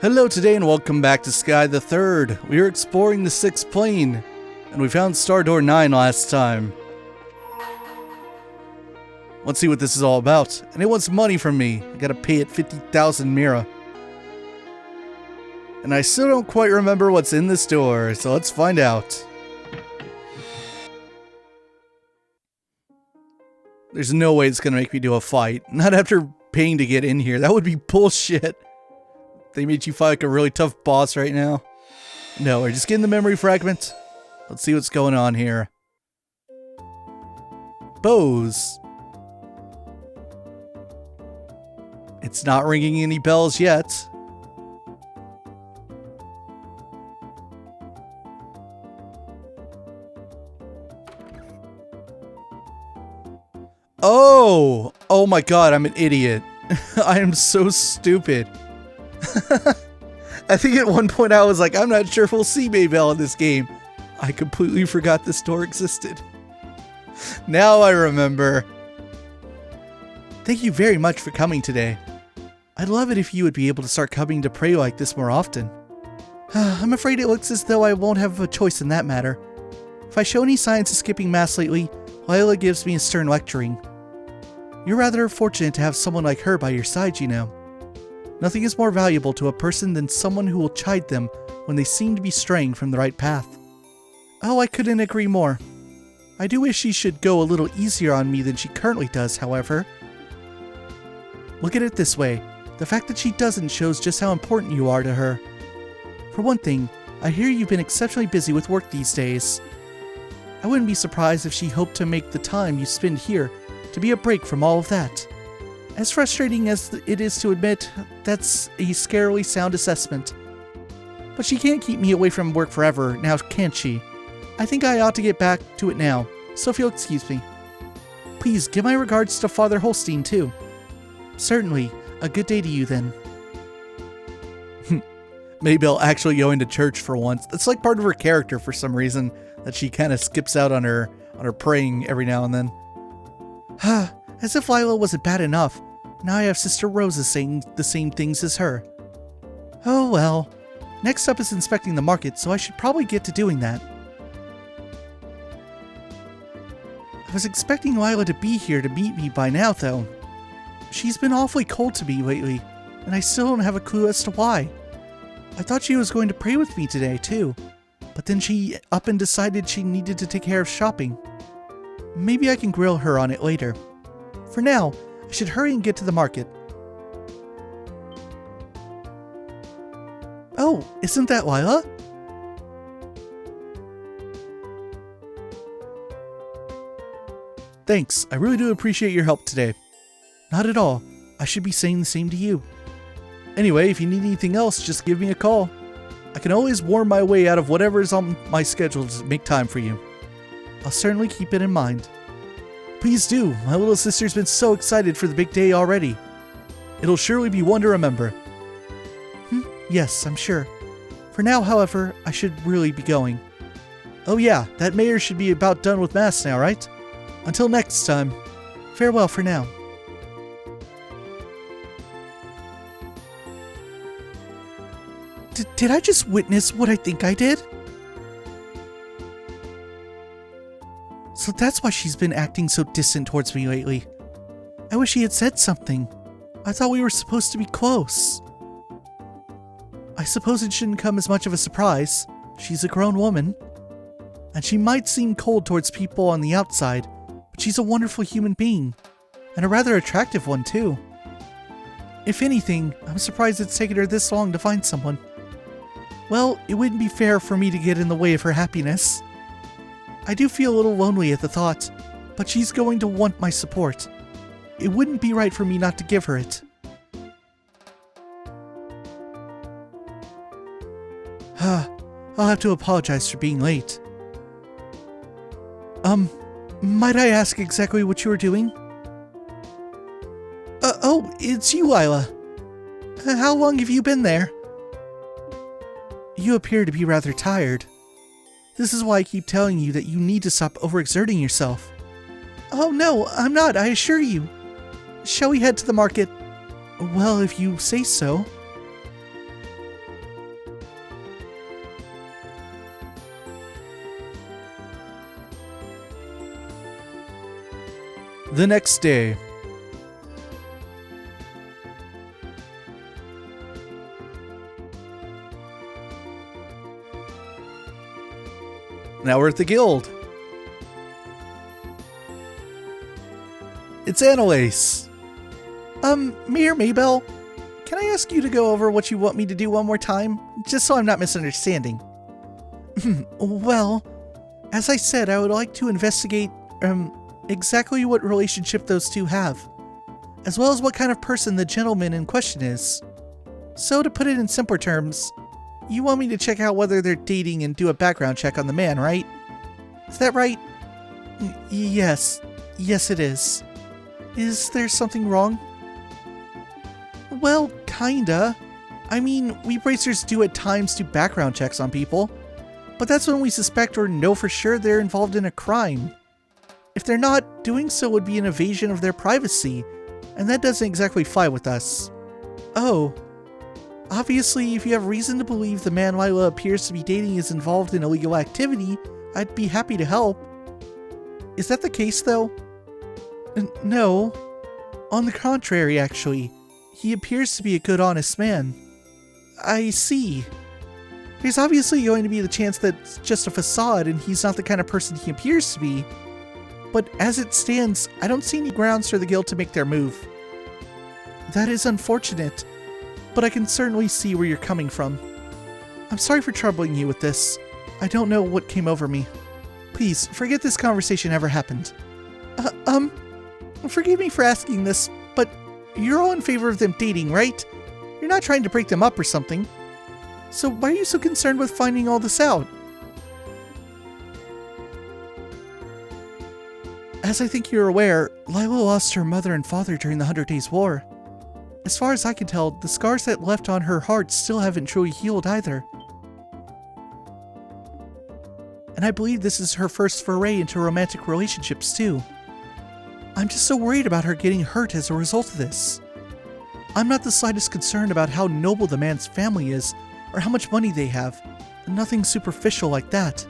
Hello today and welcome back to Sky the Third. We are exploring the 6th plane, and we found Star Door 9 last time. Let's see what this is all about. And it wants money from me. I gotta pay it 50,000 Mira. And I still don't quite remember what's in this door, so let's find out. There's no way it's gonna make me do a fight. Not after paying to get in here. That would be bullshit. They made you fight like a really tough boss right now. No, we're just getting the memory fragment. Let's see what's going on here. Bows. It's not ringing any bells yet. Oh my god, I'm an idiot. I am so stupid. I think at one point I was like, I'm not sure if we'll see Maybell in this game. I completely forgot this door existed. Now I remember. Thank you very much for coming today. I'd love it if you would be able to start coming to pray like this more often. I'm afraid it looks as though I won't have a choice in that matter. If I show any signs of skipping Mass lately, Lila gives me a stern lecturing. You're rather fortunate to have someone like her by your side, you know. Nothing is more valuable to a person than someone who will chide them when they seem to be straying from the right path. Oh, I couldn't agree more. I do wish she should go a little easier on me than she currently does, however. Look at it this way. The fact that she doesn't shows just how important you are to her. For one thing, I hear you've been exceptionally busy with work these days. I wouldn't be surprised if she hoped to make the time you spend here to be a break from all of that. As frustrating as it is to admit, that's a scarily sound assessment. But she can't keep me away from work forever, now can she? I think I ought to get back to it now, so if you'll excuse me. Please give my regards to Father Holstein too. Certainly. A good day to you then. Maybell actually going to church for once. That's like part of her character for some reason, that she kind of skips out on her praying every now and then. As if Lila wasn't bad enough. Now I have Sister Rosa saying the same things as her. Oh well. Next up is inspecting the market, so I should probably get to doing that. I was expecting Lila to be here to meet me by now, though. She's been awfully cold to me lately, and I still don't have a clue as to why. I thought she was going to pray with me today, too. But then she up and decided she needed to take care of shopping. Maybe I can grill her on it later. For now, I should hurry and get to the market. Oh, isn't that Lila? Thanks, I really do appreciate your help today. Not at all. I should be saying the same to you. Anyway, if you need anything else, just give me a call. I can always worm my way out of whatever is on my schedule to make time for you. I'll certainly keep it in mind. Please do. My little sister's been so excited for the big day already. It'll surely be one to remember. Yes, I'm sure. For now, however, I should really be going. Oh yeah, that mayor should be about done with Mass now, right? Until next time. Farewell for now. Did I just witness what I think I did? So that's why she's been acting so distant towards me lately. I wish she had said something. I thought we were supposed to be close. I suppose it shouldn't come as much of a surprise. She's a grown woman. And she might seem cold towards people on the outside, but she's a wonderful human being. And a rather attractive one, too. If anything, I'm surprised it's taken her this long to find someone. Well, it wouldn't be fair for me to get in the way of her happiness. I do feel a little lonely at the thought, but she's going to want my support. It wouldn't be right for me not to give her it. I'll have to apologize for being late. Might I ask exactly what you were doing? Oh, it's you, Lila. How long have you been there? You appear to be rather tired. This is why I keep telling you that you need to stop overexerting yourself. Oh no, I'm not, I assure you. Shall we head to the market? Well, if you say so. The next day. Now we're at the guild. It's Annalise. Mayor Maybell, can I ask you to go over what you want me to do one more time? Just so I'm not misunderstanding. Well, as I said, I would like to investigate, exactly what relationship those two have, as well as what kind of person the gentleman in question is. So to put it in simpler terms, you want me to check out whether they're dating and do a background check on the man, right? Is that right? Yes. Yes, it is. Is there something wrong? Well, kinda. I mean, we bracers do at times do background checks on people, but that's when we suspect or know for sure they're involved in a crime. If they're not, doing so would be an invasion of their privacy, and that doesn't exactly fly with us. Oh. Obviously, if you have reason to believe the man Lila appears to be dating is involved in illegal activity, I'd be happy to help. Is that the case, though? No. On the contrary, actually. He appears to be a good, honest man. I see. There's obviously going to be the chance that it's just a facade and he's not the kind of person he appears to be. But as it stands, I don't see any grounds for the guild to make their move. That is unfortunate, but I can certainly see where you're coming from. I'm sorry for troubling you with this. I don't know what came over me. Please, forget this conversation ever happened. Forgive me for asking this, but you're all in favor of them dating, right? You're not trying to break them up or something. So why are you so concerned with finding all this out? As I think you're aware, Lila lost her mother and father during the 100 Days War. As far as I can tell, the scars that left on her heart still haven't truly healed either. And I believe this is her first foray into romantic relationships too. I'm just so worried about her getting hurt as a result of this. I'm not the slightest concerned about how noble the man's family is, or how much money they have. Nothing superficial like that.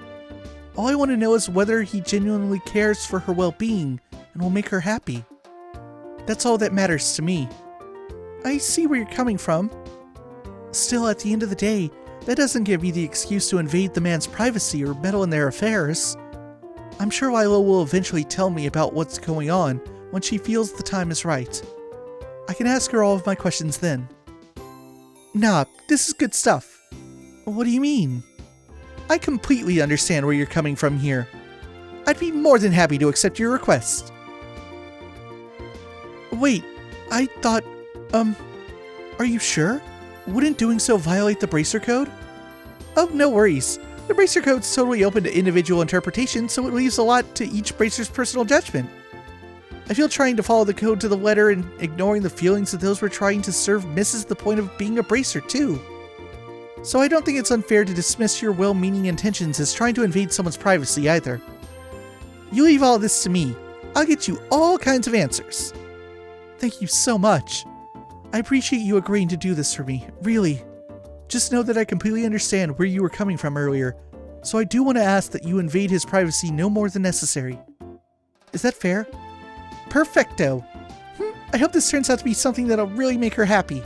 All I want to know is whether he genuinely cares for her well-being and will make her happy. That's all that matters to me. I see where you're coming from. Still, at the end of the day, that doesn't give me the excuse to invade the man's privacy or meddle in their affairs. I'm sure Lila will eventually tell me about what's going on when she feels the time is right. I can ask her all of my questions then. Nah, this is good stuff. What do you mean? I completely understand where you're coming from here. I'd be more than happy to accept your request. Wait, I thought, are you sure? Wouldn't doing so violate the Bracer Code? Oh, no worries. The Bracer Code's totally open to individual interpretation, so it leaves a lot to each Bracer's personal judgment. I feel trying to follow the code to the letter and ignoring the feelings of those we're trying to serve misses the point of being a Bracer too. So I don't think it's unfair to dismiss your well-meaning intentions as trying to invade someone's privacy either. You leave all this to me. I'll get you all kinds of answers. Thank you so much. I appreciate you agreeing to do this for me, really. Just know that I completely understand where you were coming from earlier, so I do want to ask that you invade his privacy no more than necessary. Is that fair? Perfecto! I hope this turns out to be something that'll really make her happy.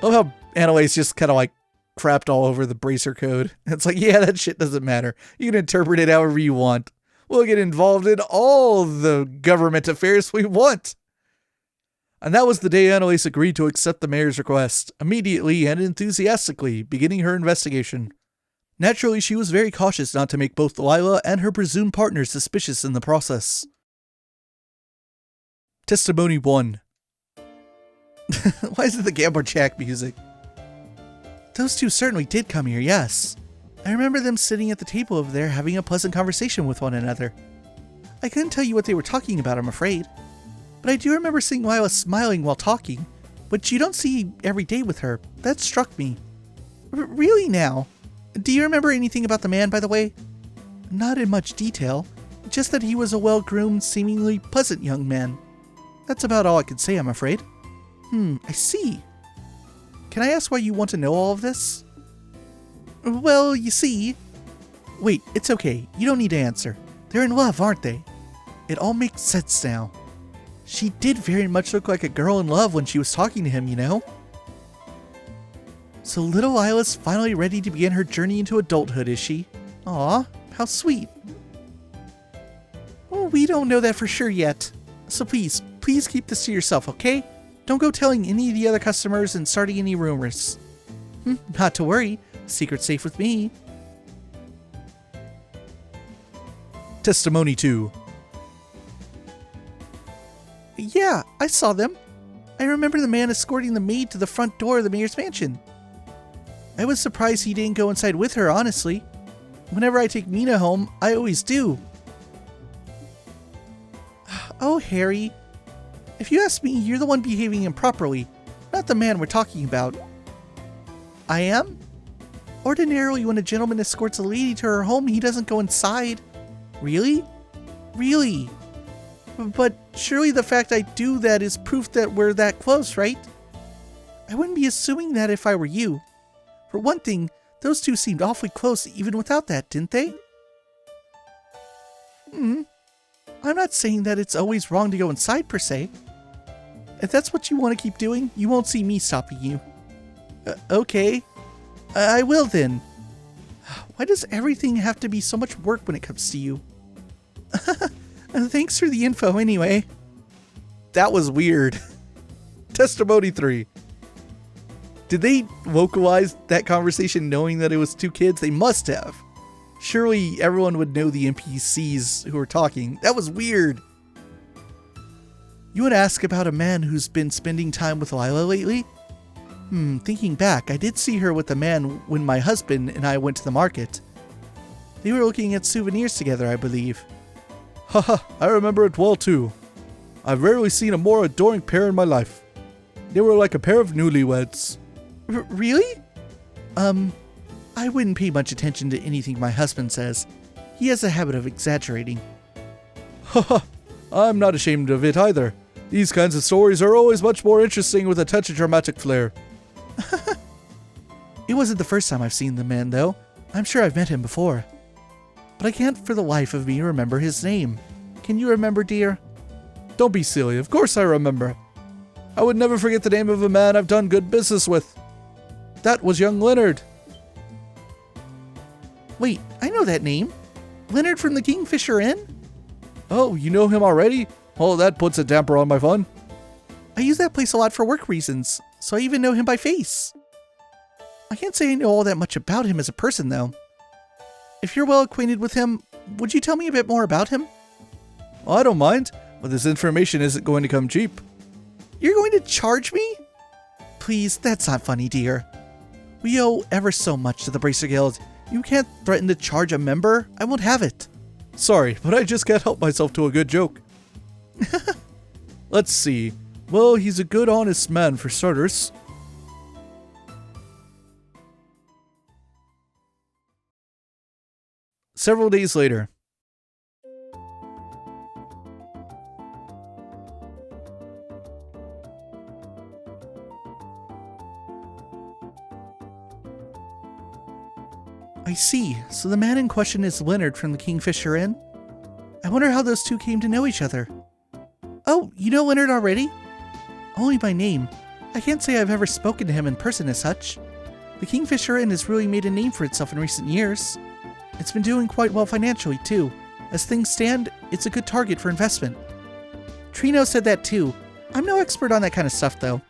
I love how Annalise just kind of like crapped all over the Bracer Code. It's like, yeah, that shit doesn't matter. You can interpret it however you want. We'll get involved in all the government affairs we want. And that was the day Annalise agreed to accept the mayor's request, immediately and enthusiastically beginning her investigation. Naturally, she was very cautious not to make both Lila and her presumed partner suspicious in the process. Testimony 1. Why is it the Gambler Jack music? Those two certainly did come here, yes. I remember them sitting at the table over there having a pleasant conversation with one another. I couldn't tell you what they were talking about, I'm afraid. But I do remember seeing Lila smiling while talking, which you don't see every day with her. That struck me. Really now? Do you remember anything about the man, by the way? Not in much detail, just that he was a well-groomed, seemingly pleasant young man. That's about all I could say, I'm afraid. I see. Can I ask why you want to know all of this? Well, you see... Wait, it's okay. You don't need to answer. They're in love, aren't they? It all makes sense now. She did very much look like a girl in love when she was talking to him, you know? So little Lila's finally ready to begin her journey into adulthood, is she? Aw, how sweet. Well, we don't know that for sure yet. So please keep this to yourself, okay? Don't go telling any of the other customers and starting any rumors. Not to worry, the secret's safe with me. Testimony 2. Yeah, I saw them. I remember the man escorting the maid to the front door of the mayor's mansion. I was surprised he didn't go inside with her, honestly. Whenever I take Mina home, I always do. Oh, Harry. If you ask me, you're the one behaving improperly, not the man we're talking about. I am? Ordinarily, when a gentleman escorts a lady to her home, he doesn't go inside. Really? Really? But surely the fact I do that is proof that we're that close, right? I wouldn't be assuming that if I were you. For one thing, those two seemed awfully close even without that, didn't they? I'm not saying that it's always wrong to go inside per se. If that's what you want to keep doing, you won't see me stopping you. Okay. I will then. Why does everything have to be so much work when it comes to you? Thanks for the info anyway. That was weird. Testimony 3. Did they localize that conversation knowing that it was two kids? They must have. Surely everyone would know the NPCs who were talking. That was weird. You would ask about a man who's been spending time with Lila lately? Thinking back, I did see her with a man when my husband and I went to the market. They were looking at souvenirs together, I believe. Haha, I remember it well too. I've rarely seen a more adoring pair in my life. They were like a pair of newlyweds. Really? I wouldn't pay much attention to anything my husband says. He has a habit of exaggerating. Haha, I'm not ashamed of it either. These kinds of stories are always much more interesting with a touch of dramatic flair. It wasn't the first time I've seen the man, though. I'm sure I've met him before. But I can't for the life of me remember his name. Can you remember, dear? Don't be silly. Of course I remember. I would never forget the name of a man I've done good business with. That was young Leonard. Wait, I know that name. Leonard from the Kingfisher Inn? Oh, you know him already? Oh, that puts a damper on my fun. I use that place a lot for work reasons, so I even know him by face. I can't say I know all that much about him as a person, though. If you're well acquainted with him, would you tell me a bit more about him? Well, I don't mind, but this information isn't going to come cheap. You're going to charge me? Please, that's not funny, dear. We owe ever so much to the Bracer Guild. You can't threaten to charge a member. I won't have it. Sorry, but I just can't help myself to a good joke. Let's see. Well, he's a good, honest man for starters. Several days later. I see. So the man in question is Leonard from the Kingfisher Inn? I wonder how those two came to know each other. Oh, you know Leonard already? Only by name. I can't say I've ever spoken to him in person as such. The Kingfisher Inn has really made a name for itself in recent years. It's been doing quite well financially, too. As things stand, it's a good target for investment. Trino said that too. I'm no expert on that kind of stuff, though.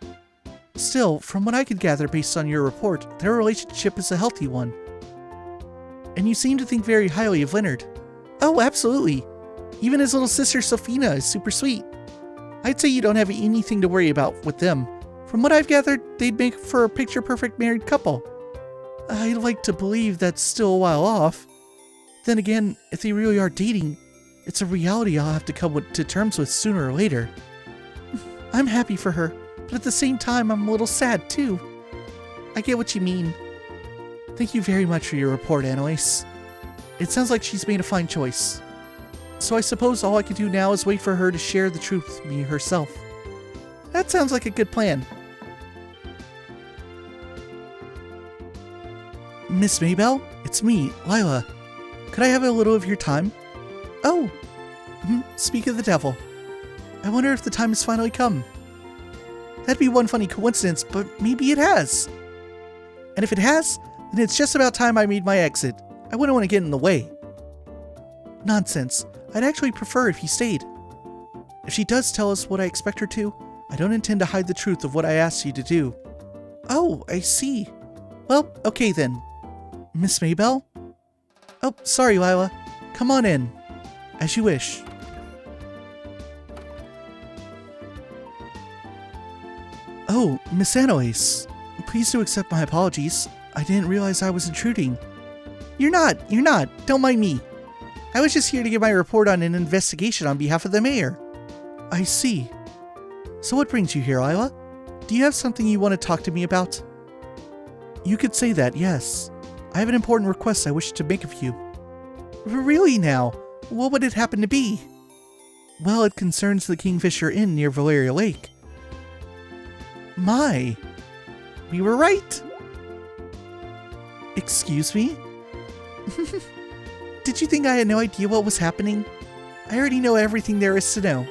Still, from what I could gather based on your report, their relationship is a healthy one. And you seem to think very highly of Leonard. Oh, absolutely. Even his little sister Sophina is super sweet. I'd say you don't have anything to worry about with them. From what I've gathered, they'd make for a picture-perfect married couple. I'd like to believe that's still a while off. Then again, if they really are dating, it's a reality I'll have to come to terms with sooner or later. I'm happy for her, but at the same time, I'm a little sad too. I get what you mean. Thank you very much for your report, Annalise. It sounds like she's made a fine choice. So I suppose all I can do now is wait for her to share the truth with me herself. That sounds like a good plan. Miss Maybell, it's me, Lila. Could I have a little of your time? Oh, Speak of the devil. I wonder if the time has finally come. That'd be one funny coincidence, but maybe it has. And if it has, then it's just about time I made my exit. I wouldn't want to get in the way. Nonsense. I'd actually prefer if you stayed. If she does tell us what I expect her to, I don't intend to hide the truth of what I asked you to do. Oh, I see. Well, okay then. Miss Maybell? Oh, sorry, Lila. Come on in. As you wish. Oh, Miss Annalise. Please do accept my apologies. I didn't realize I was intruding. You're not. Don't mind me. I was just here to give my report on an investigation on behalf of the mayor. I see. So what brings you here, Lila? Do you have something you want to talk to me about? You could say that, yes. I have an important request I wish to make of you. Really now? What would it happen to be? Well, it concerns the Kingfisher Inn near Valeria Lake. My. We were right. Excuse me? Did you think I had no idea what was happening? I already know everything there is to know.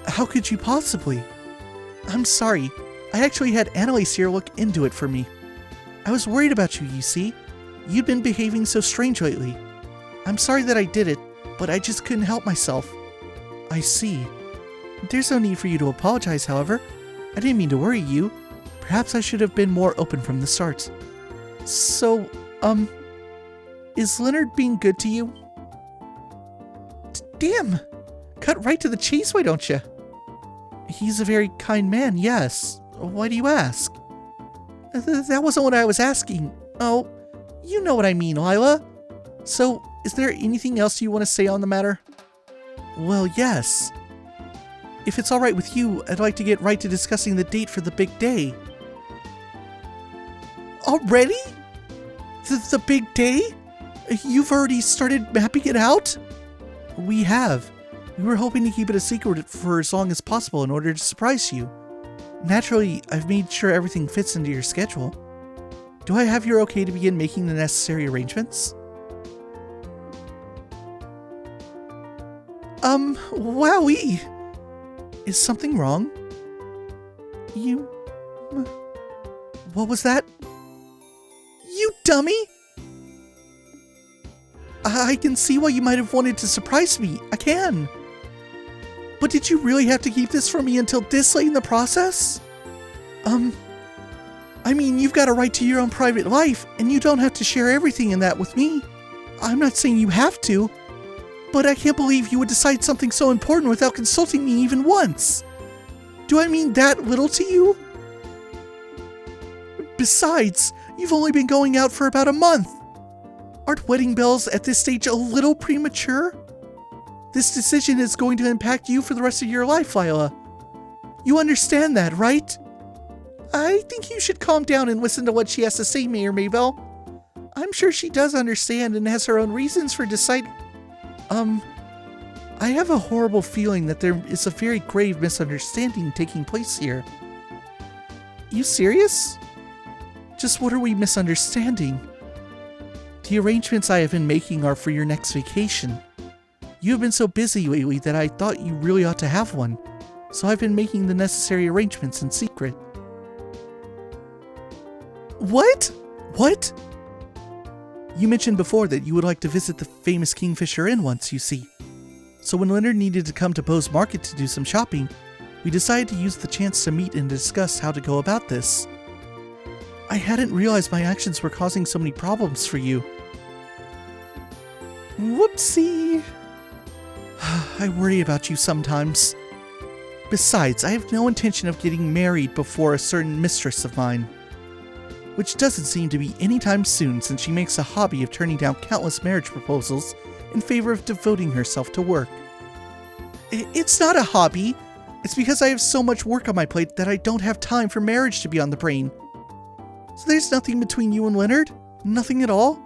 How could you possibly? I'm sorry. I actually had Annalise here look into it for me. I was worried about you, you see. You'd been behaving so strange lately. I'm sorry that I did it, but I just couldn't help myself. I see. There's no need for you to apologize, however. I didn't mean to worry you. Perhaps I should have been more open from the start. So, is Leonard being good to you? Damn! Cut right to the chase, why don't you? He's a very kind man, yes. Why do you ask? That wasn't what I was asking. Oh, you know what I mean, Lila. So, is there anything else you want to say on the matter? Well, yes. If it's alright with you, I'd like to get right to discussing the date for the big day. Already? The big day? You've already started mapping it out? We have. We were hoping to keep it a secret for as long as possible in order to surprise you. Naturally, I've made sure everything fits into your schedule. Do I have your okay to begin making the necessary arrangements? Wowee! Is something wrong? What was that? You dummy! I can see why you might have wanted to surprise me. I can. But did you really have to keep this from me until this late in the process? I mean, you've got a right to your own private life, and you don't have to share everything in that with me. I'm not saying you have to, but I can't believe you would decide something so important without consulting me even once. Do I mean that little to you? Besides, you've only been going out for about a month. Aren't wedding bells at this stage a little premature? This decision is going to impact you for the rest of your life, Lila. You understand that, right? I think you should calm down and listen to what she has to say, Mayor Maybell. I'm sure she does understand and has her own reasons for deciding... I have a horrible feeling that there is a very grave misunderstanding taking place here. You serious? Just what are we misunderstanding? The arrangements I have been making are for your next vacation. You have been so busy lately that I thought you really ought to have one, so I've been making the necessary arrangements in secret. What? What? You mentioned before that you would like to visit the famous Kingfisher Inn once, you see. So when Leonard needed to come to Poe's Market to do some shopping, we decided to use the chance to meet and discuss how to go about this. I hadn't realized my actions were causing so many problems for you. Whoopsie. I worry about you sometimes. Besides, I have no intention of getting married before a certain mistress of mine. Which doesn't seem to be anytime soon since she makes a hobby of turning down countless marriage proposals in favor of devoting herself to work. It's not a hobby. It's because I have so much work on my plate that I don't have time for marriage to be on the brain. So there's nothing between you and Leonard? Nothing at all?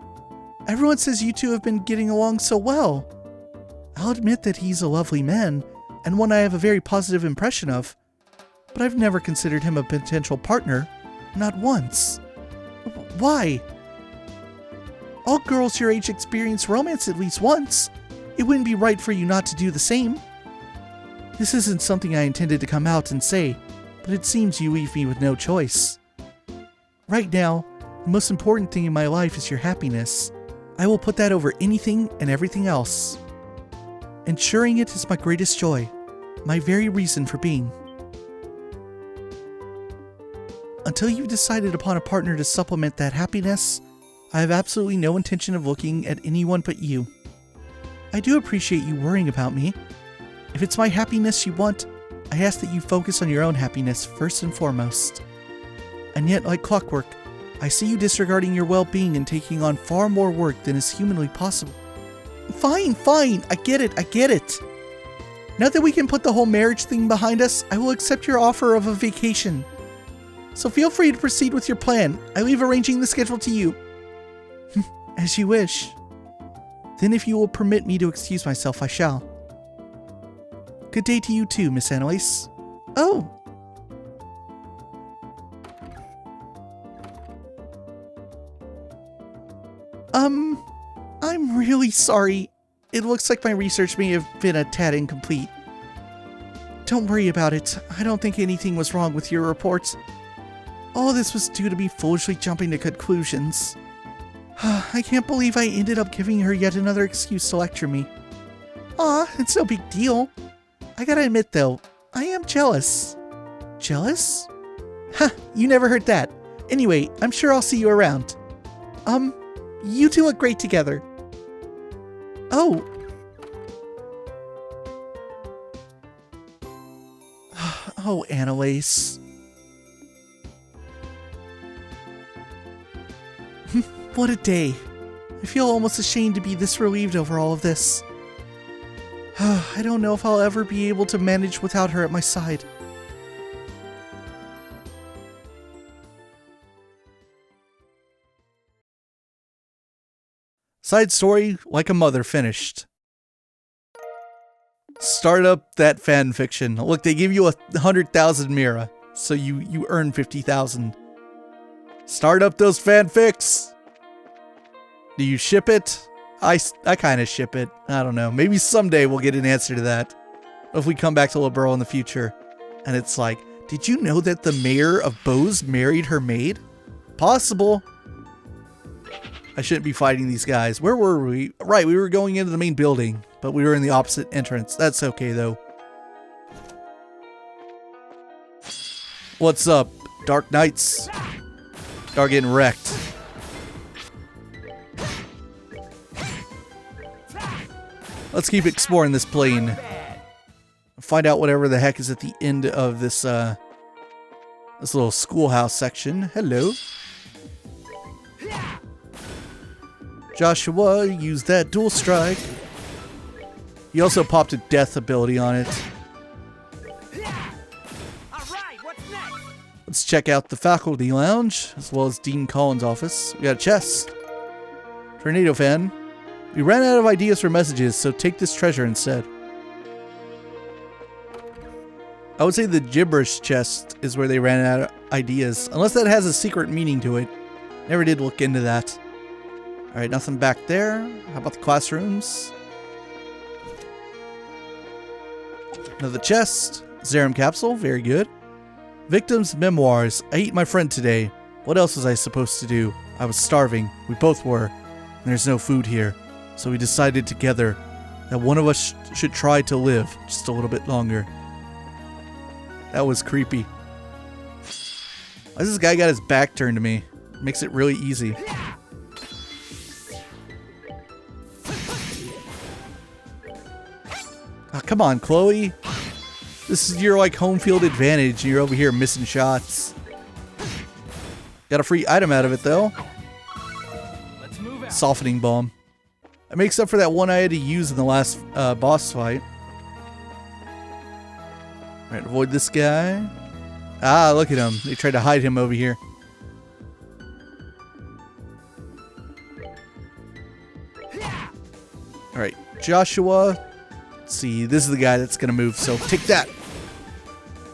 Everyone says you two have been getting along so well. I'll admit that he's a lovely man, and one I have a very positive impression of. But I've never considered him a potential partner. Not once. Why? All girls your age experience romance at least once. It wouldn't be right for you not to do the same. This isn't something I intended to come out and say, but it seems you leave me with no choice. Right now, the most important thing in my life is your happiness. I will put that over anything and everything else. Ensuring it is my greatest joy, my very reason for being. Until you've decided upon a partner to supplement that happiness, I have absolutely no intention of looking at anyone but you. I do appreciate you worrying about me. If it's my happiness you want, I ask that you focus on your own happiness first and foremost. And yet, like clockwork, I see you disregarding your well-being and taking on far more work than is humanly possible. Fine, I get it. Now that we can put the whole marriage thing behind us, I will accept your offer of a vacation. So feel free to proceed with your plan. I leave arranging the schedule to you. As you wish. Then if you will permit me to excuse myself, I shall. Good day to you too, Miss Annalise. Oh! I'm really sorry. It looks like my research may have been a tad incomplete. Don't worry about it. I don't think anything was wrong with your reports. All this was due to me foolishly jumping to conclusions. I can't believe I ended up giving her yet another excuse to lecture me. Aw, it's no big deal. I gotta admit though, I am jealous. Jealous? Huh, you never heard that. Anyway, I'm sure I'll see you around. You two look great together. Oh. Oh, Annalise. What a day. I feel almost ashamed to be this relieved over all of this. I don't know if I'll ever be able to manage without her at my side. Side story, like a mother finished. Start up that fan fiction. Look, they give you 100,000 Mira, so you earn 50,000. Start up those fanfics. Do you ship it? I kind of ship it. I don't know. Maybe someday we'll get an answer to that. If we come back to Liberl in the future, and it's like, did you know that the mayor of Bose married her maid? Possible. I shouldn't be fighting these guys. Where were we? Right, we were going into the main building, but we were in the opposite entrance. That's okay, though. What's up, Dark Knights? Y'all getting wrecked. Let's keep exploring this plane. Find out whatever the heck is at the end of this, this little schoolhouse section. Hello. Joshua, use that dual strike. He also popped a death ability on it. Let's check out the faculty lounge, as well as Dean Collins' office. We got a chest. Tornado fan. We ran out of ideas for messages, so take this treasure instead. I would say the gibberish chest is where they ran out of ideas, unless that has a secret meaning to it. Never did look into that. Alright, nothing back there. How about the classrooms? Another chest. Serum capsule, very good. Victim's memoirs. I ate my friend today. What else was I supposed to do? I was starving. We both were. And there's no food here. So we decided together that one of us should try to live just a little bit longer. That was creepy. Why has this guy got his back turned to me? Makes it really easy. Oh, come on, Chloe. This is your, like, home field advantage, and you're over here missing shots. Got a free item out of it, though. Softening bomb. It makes up for that one I had to use in the last boss fight. Alright, avoid this guy. Ah, look at him. They tried to hide him over here. Alright, Joshua. Let's see, this is the guy that's gonna move, so take that.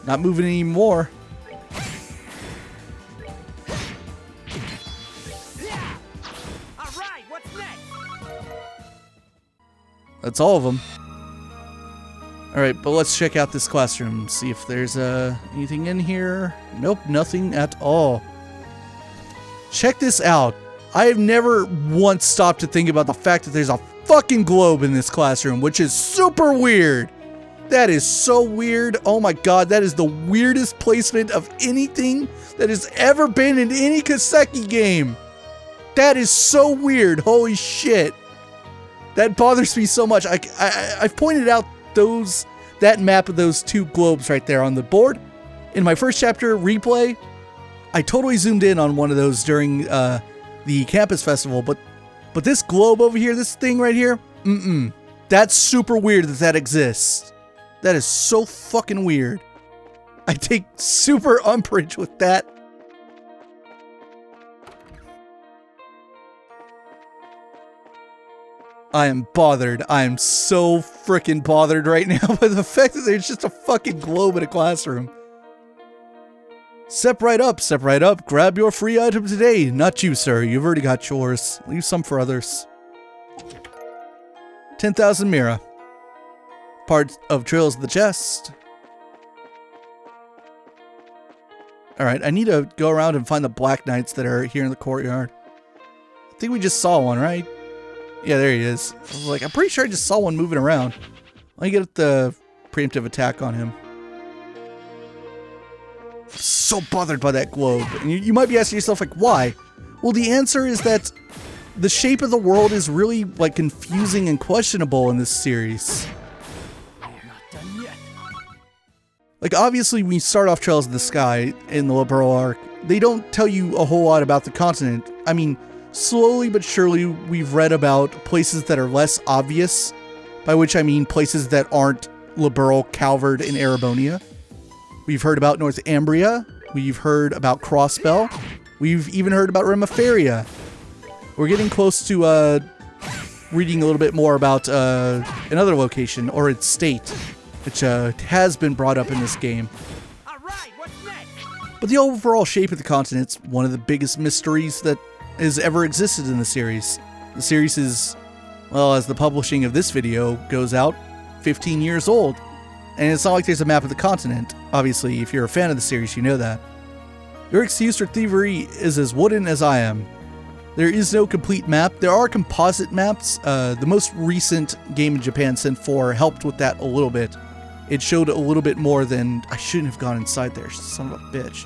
Not moving anymore. That's all of them. Alright, but let's check out this classroom. See if there's anything in here. Nope, nothing at all. Check this out. I have never once stopped to think about the fact that there's a fucking globe in this classroom, which is super weird. That is so weird. Oh my god, that is the weirdest placement of anything that has ever been in any Kiseki game. That is so weird. Holy shit. That bothers me so much. I've pointed out that map of those two globes right there on the board. In my first chapter replay, I totally zoomed in on one of those during the campus festival, but this globe over here, this thing right here, that's super weird that exists. That is so fucking weird. I take super umbrage with that. I am bothered. I am so freaking bothered right now by the fact that there's just a fucking globe in a classroom. Step right up, step right up. Grab your free item today. Not you, sir. You've already got yours. Leave some for others. 10,000 Mira. Part of Trails of the Chest. Alright, I need to go around and find the Black Knights that are here in the courtyard. I think we just saw one, right? Yeah, there he is. I was like, I'm pretty sure I just saw one moving around. Let me get the preemptive attack on him. I'm so bothered by that globe. And you might be asking yourself, like, why? Well, the answer is that the shape of the world is really, like, confusing and questionable in this series. Like, obviously, when you start off Trails of the Sky in the Liberl arc, they don't tell you a whole lot about the continent. I mean, slowly but surely, we've read about places that are less obvious, by which I mean places that aren't Liberl, Calvard, and Erebonia. We've heard about Northumbria. We've heard about Crossbell. We've even heard about Remiferia. We're getting close to reading a little bit more about another location, or its state, which has been brought up in this game. All right, what's next? But the overall shape of the continent's one of the biggest mysteries that has ever existed in the series. The series is, well, as the publishing of this video goes out, 15 years old. And it's not like there's a map of the continent. Obviously, if you're a fan of the series, you know that. Your excuse for thievery is as wooden as I am. There is no complete map. There are composite maps. The most recent game in Japan, Sin 4, helped with that a little bit. It showed a little bit more than... I shouldn't have gone inside there, son of a bitch.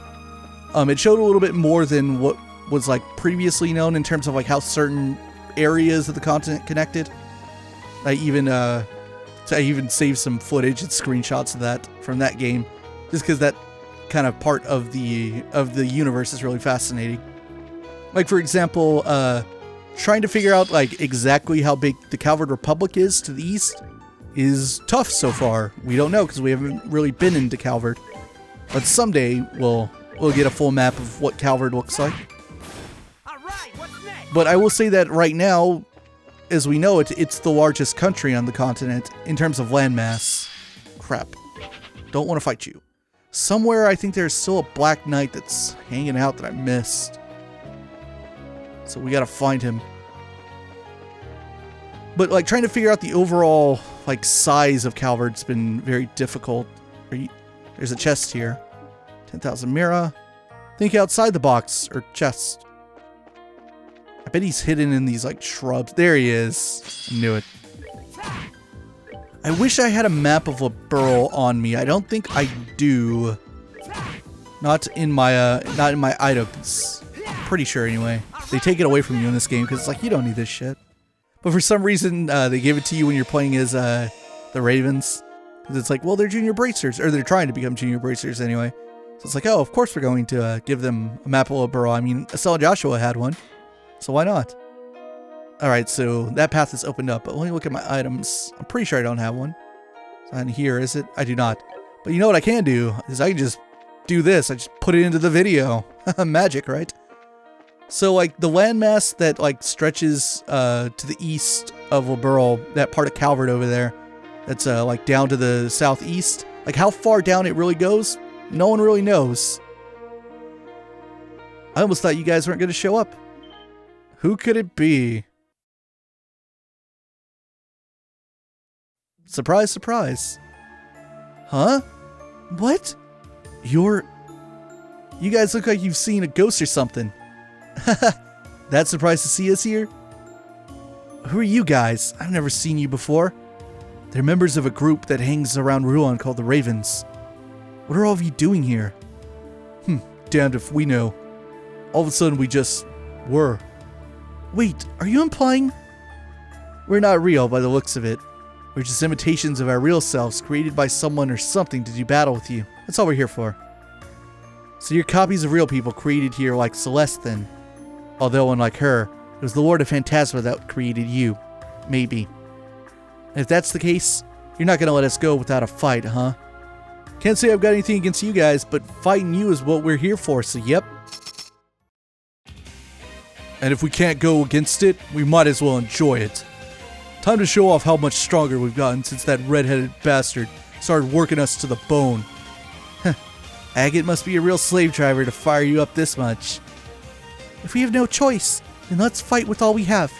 It showed a little bit more than what was like previously known in terms of like how certain areas of the continent connected. I even saved some footage and screenshots of that from that game, just because that kind of part of the universe is really fascinating. Like, for example, trying to figure out like exactly how big the Calvard Republic is to the east is tough so far. We don't know because we haven't really been into Calvard, but someday we'll get a full map of what Calvard looks like. All right, what's next? But I will say that right now, as we know, it's the largest country on the continent in terms of landmass. Crap. Don't want to fight you. Somewhere I think there's still a Black Knight that's hanging out that I missed. So we gotta find him. But like trying to figure out the overall like size of Calvard's been very difficult. There's a chest here. 10,000 Mira. Think outside the box or chest. I bet he's hidden in these like shrubs. There he is. I knew it. I wish I had a map of Liberl on me. I don't think I do. Not in my items. Pretty sure anyway. They take it away from you in this game because it's like you don't need this shit. But for some reason they give it to you when you're playing as the Ravens. Because it's like, well, they're junior bracers, or they're trying to become junior bracers anyway. So it's like, oh, of course we're going to give them a map of Liberl. I mean, Estella Joshua had one. So why not? Alright, so that path is opened up, but let me look at my items. I'm pretty sure I don't have one. It's not in here, is it? I do not. But you know what I can do? Is I can just do this. I just put it into the video. Magic, right? So, like, the landmass that, like, stretches to the east of Liberl, that part of Calvard over there, that's, like, down to the southeast, like, how far down it really goes, no one really knows. I almost thought you guys weren't going to show up. Who could it be? Surprise, surprise. Huh? What? You guys look like you've seen a ghost or something. That surprised to see us here? Who are you guys? I've never seen you before. They're members of a group that hangs around Ruan called the Ravens. What are all of you doing here? Damned if we know. All of a sudden we just were. Wait, are you implying? We're not real by the looks of it. We're just imitations of our real selves created by someone or something to do battle with you. That's all we're here for. So you're copies of real people created here like Celeste then. Although unlike her, it was the Lord of Phantasma that created you. Maybe. And if that's the case, you're not gonna let us go without a fight, huh? Can't say I've got anything against you guys, but fighting you is what we're here for, so yep. And if we can't go against it, we might as well enjoy it. Time to show off how much stronger we've gotten since that red-headed bastard started working us to the bone. Agate must be a real slave driver to fire you up this much. If we have no choice, then let's fight with all we have.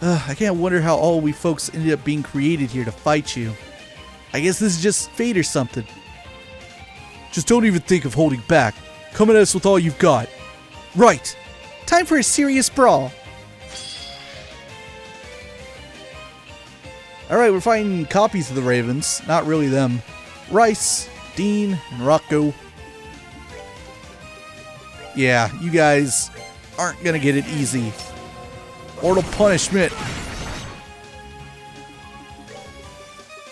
I can't wonder how all we folks ended up being created here to fight you. I guess this is just fate or something. Just don't even think of holding back. Come at us with all you've got. Right. Time for a serious brawl. Alright, we're finding copies of the Ravens. Not really them. Ries, Dean, and Rocco. Yeah, you guys aren't gonna get it easy. Mortal punishment.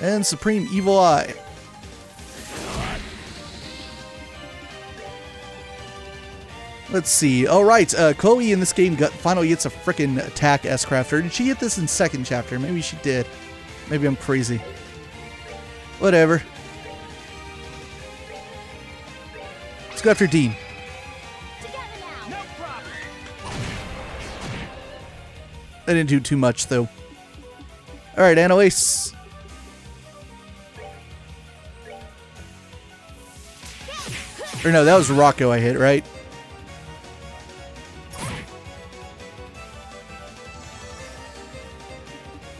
And Supreme Evil Eye. Let's see. Alright, Chloe in this game finally gets a frickin' attack S-Crafter. Did she get this in second chapter? Maybe she did. Maybe I'm crazy. Whatever. Let's go after Dean. No problem. I didn't do too much, though. Alright, Annalise. Or no, that was Rocco I hit, right?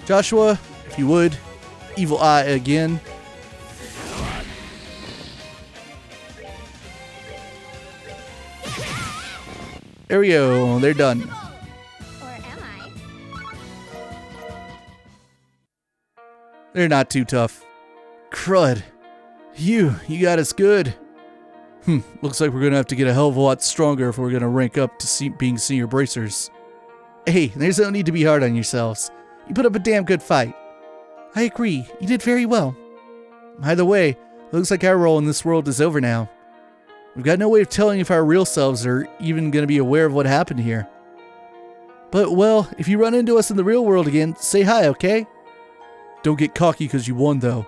Joshua, if you would. Evil Eye again. There we go. They're done. Or am I? They're not too tough. Crud. You got us good. Looks like we're gonna have to get a hell of a lot stronger if we're gonna rank up to being senior bracers. Hey, there's no need to be hard on yourselves. You put up a damn good fight. I agree, you did very well. Either way, it looks like our role in this world is over now. We've got no way of telling if our real selves are even gonna be aware of what happened here. But, well, if you run into us in the real world again, say hi, okay? Don't get cocky because you won, though.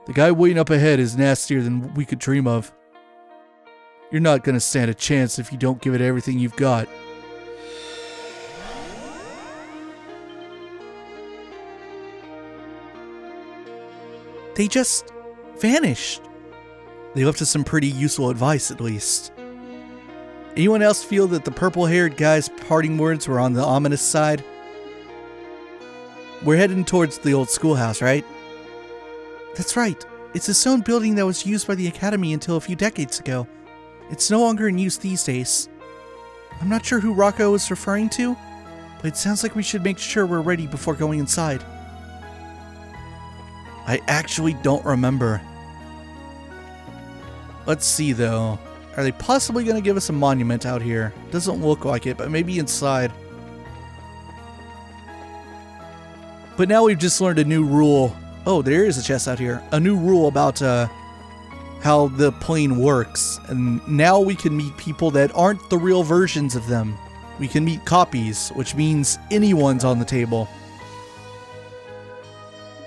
The guy waiting up ahead is nastier than we could dream of. You're not gonna stand a chance if you don't give it everything you've got. They just vanished. They left us some pretty useful advice, at least. Anyone else feel that the purple-haired guy's parting words were on the ominous side? We're heading towards the old schoolhouse, right? That's right. It's a stone building that was used by the Academy until a few decades ago. It's no longer in use these days. I'm not sure who Rocco was referring to, but it sounds like we should make sure we're ready before going inside. I actually don't remember. Let's see, though. Are they possibly going to give us a monument out here? Doesn't look like it, but maybe inside. But now we've just learned a new rule. Oh, there is a chest out here. A new rule about how the plane works. And now we can meet people that aren't the real versions of them. We can meet copies, which means anyone's on the table.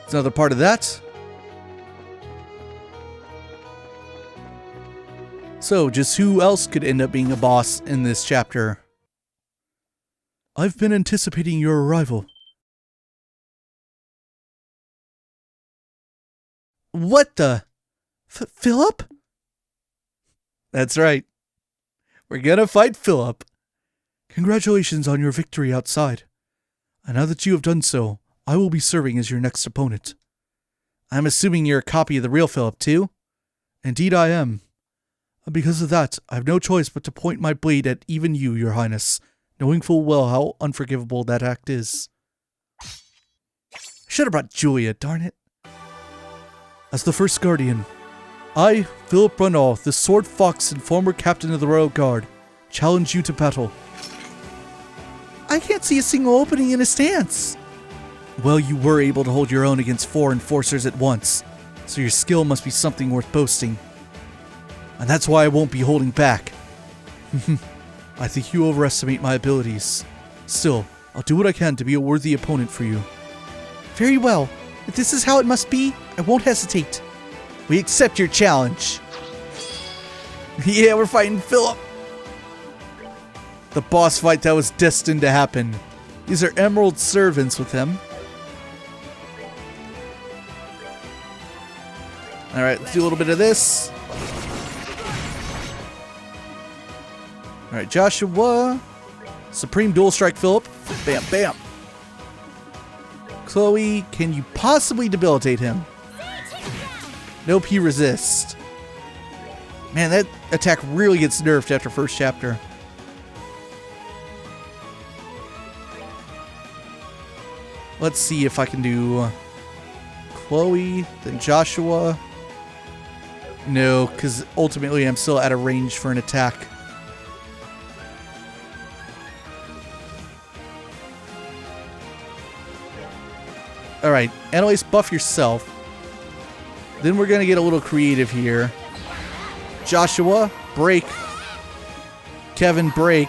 It's another part of that. So, just who else could end up being a boss in this chapter? I've been anticipating your arrival. What the? Philip? That's right. We're gonna fight Philip. Congratulations on your victory outside. And now that you have done so, I will be serving as your next opponent. I'm assuming you're a copy of the real Philip, too? Indeed I am. Because of that, I have no choice but to point my blade at even you, your highness, knowing full well how unforgivable that act is. I should have brought Julia, darn it. As the first guardian, I, Philip Brunall, the Sword Fox and former captain of the Royal Guard, challenge you to battle. I can't see a single opening in his stance. Well, you were able to hold your own against 4 enforcers at once, so your skill must be something worth boasting. And that's why I won't be holding back. I think you overestimate my abilities. Still, I'll do what I can to be a worthy opponent for you. Very well. If this is how it must be, I won't hesitate. We accept your challenge. Yeah, we're fighting Philip. The boss fight that was destined to happen. These are emerald servants with him. Alright, let's do a little bit of this. Alright, Joshua. Supreme Dual Strike Philip. Bam, bam. Chloe, can you possibly debilitate him? Nope, he resists. Man, that attack really gets nerfed after first chapter. Let's see if I can do Chloe, then Joshua. No, because ultimately I'm still out of range for an attack. Alright, Annalise, buff yourself. Then we're going to get a little creative here. Joshua, break. Kevin, break.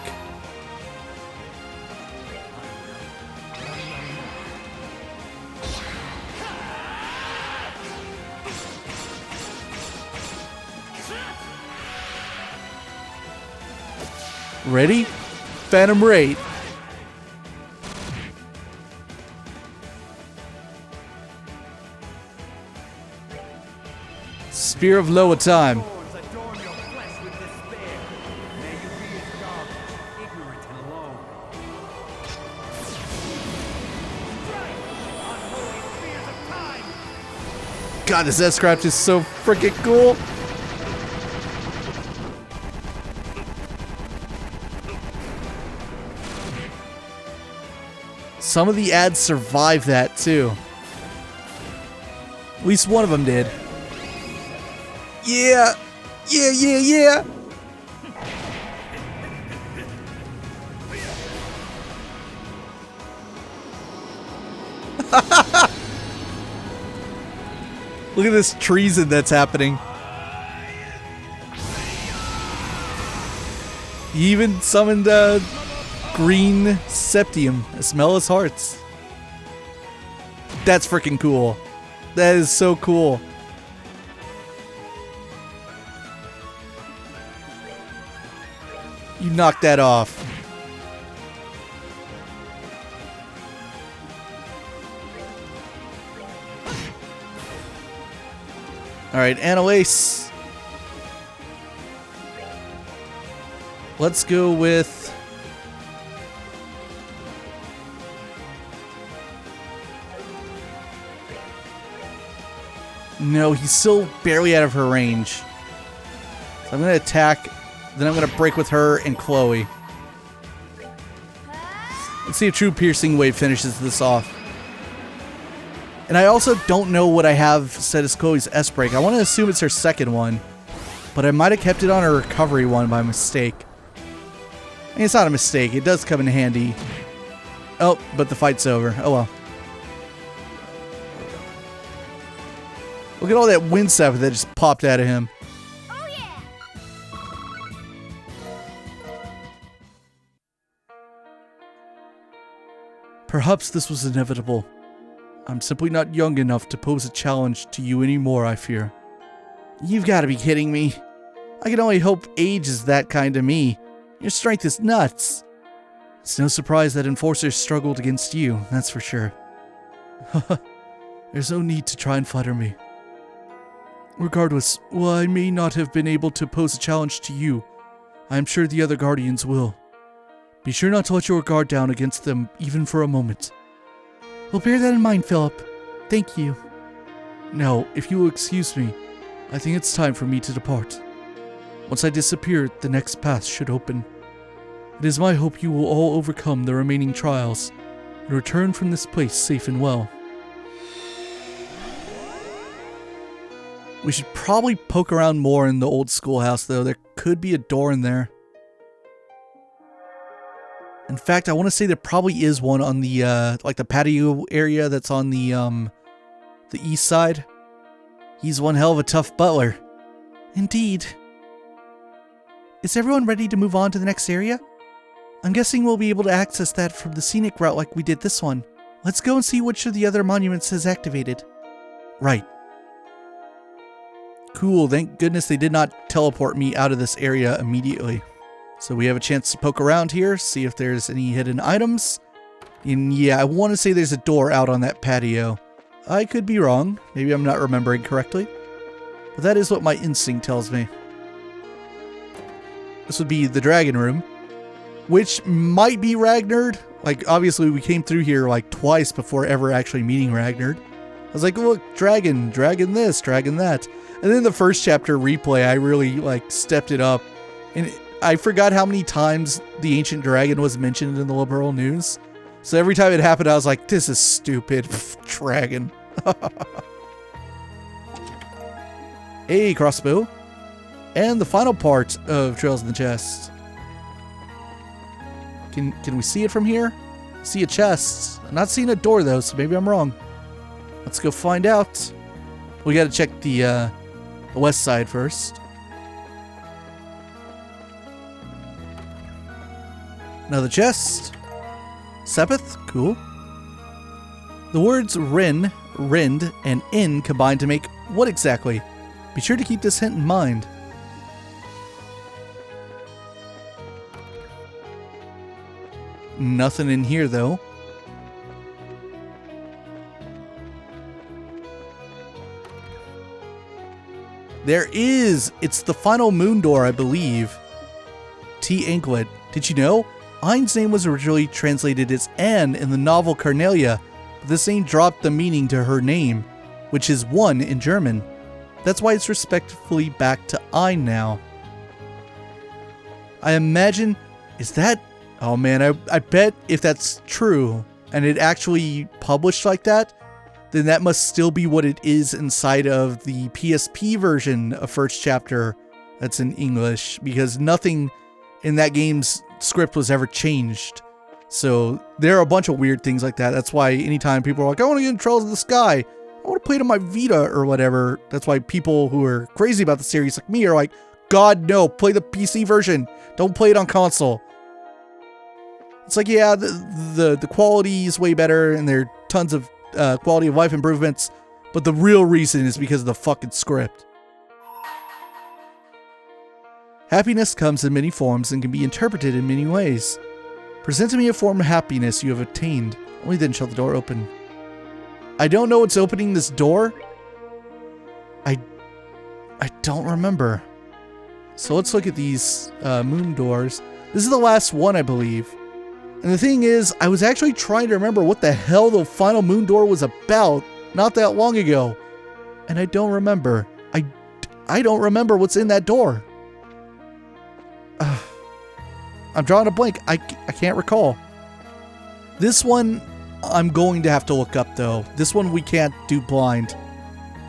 Ready? Phantom Raid. Spear of Loa time. God, this S-Craft is so freaking cool. Some of the ads survived that too. At least one of them did. Yeah! Yeah, yeah, yeah! Look at this treason that's happening. He even summoned green Septium, as smell as hearts. That's freaking cool. That is so cool. You knocked that off. Alright, Annalise. Let's go with... No, he's still barely out of her range. So I'm going to attack, then I'm going to break with her and Chloe. Let's see if True Piercing Wave finishes this off. And I also don't know what I have set as Chloe's S-Break. I want to assume it's her second one, but I might have kept it on her recovery one by mistake. I mean, it's not a mistake. It does come in handy. Oh, but the fight's over. Oh well. Look at all that wind stuff that just popped out of him. Oh yeah. Perhaps this was inevitable. I'm simply not young enough to pose a challenge to you anymore, I fear. You've got to be kidding me. I can only hope age is that kind to me. Your strength is nuts. It's no surprise that enforcers struggled against you, that's for sure. There's no need to try and flatter me. Regardless, while I may not have been able to pose a challenge to you, I am sure the other Guardians will. Be sure not to let your guard down against them even for a moment. We'll bear that in mind, Philip. Thank you. Now, if you will excuse me, I think it's time for me to depart. Once I disappear, the next path should open. It is my hope you will all overcome the remaining trials and return from this place safe and well. We should probably poke around more in the old schoolhouse, though. There could be a door in there. In fact, I want to say there probably is one on the, like the patio area that's on the east side. He's one hell of a tough butler. Indeed. Is everyone ready to move on to the next area? I'm guessing we'll be able to access that from the scenic route like we did this one. Let's go and see which of the other monuments has activated. Right. Cool, thank goodness they did not teleport me out of this area immediately. So we have a chance to poke around here, see if there's any hidden items. And yeah, I want to say there's a door out on that patio. I could be wrong. Maybe I'm not remembering correctly. But that is what my instinct tells me. This would be the dragon room, which might be Ragnard. Like, obviously we came through here like twice before ever actually meeting Ragnard. I was like, look, dragon this, dragon that. And then the first chapter replay, I really like stepped it up. And I forgot how many times the ancient dragon was mentioned in the Liberl news. So every time it happened, I was like, this is stupid. Dragon. Hey, crossbow. And the final part of Trails in the Chest. Can we see it from here? See a chest. I'm not seeing a door though, so maybe I'm wrong. Let's go find out. We gotta check the west side first. Another chest. Sepith, cool. The words Rin, Rind, and In combine to make what exactly? Be sure to keep this hint in mind. Nothing in here though. There is! It's the final moon door, I believe. T. Inkwood. Did you know? Ein's name was originally translated as Anne in the novel Carnelia, but this name dropped the meaning to her name, which is one in German. That's why it's respectfully back to Ein now. I imagine... Is that... Oh man, I bet if that's true, and it actually published like that, then that must still be what it is inside of the PSP version of first chapter that's in English, because nothing in that game's script was ever changed. So there are a bunch of weird things like that. That's why anytime people are like, I want to get in Trails of the Sky, I want to play it on my Vita or whatever. That's why people who are crazy about the series like me are like, God no, play the PC version. Don't play it on console. It's like, yeah, the quality is way better and there are tons of quality of life improvements, but the real reason is because of the fucking script. Happiness comes in many forms and can be interpreted in many ways. Present to me a form of happiness you have attained. Only then shall the door open. I don't know what's opening this door. I don't remember. So let's look at these moon doors. This is the last one, I believe. And the thing is, I was actually trying to remember what the hell the final moon door was about not that long ago. And I don't remember. I don't remember what's in that door. I'm drawing a blank. I can't recall. This one, I'm going to have to look up though. This one we can't do blind.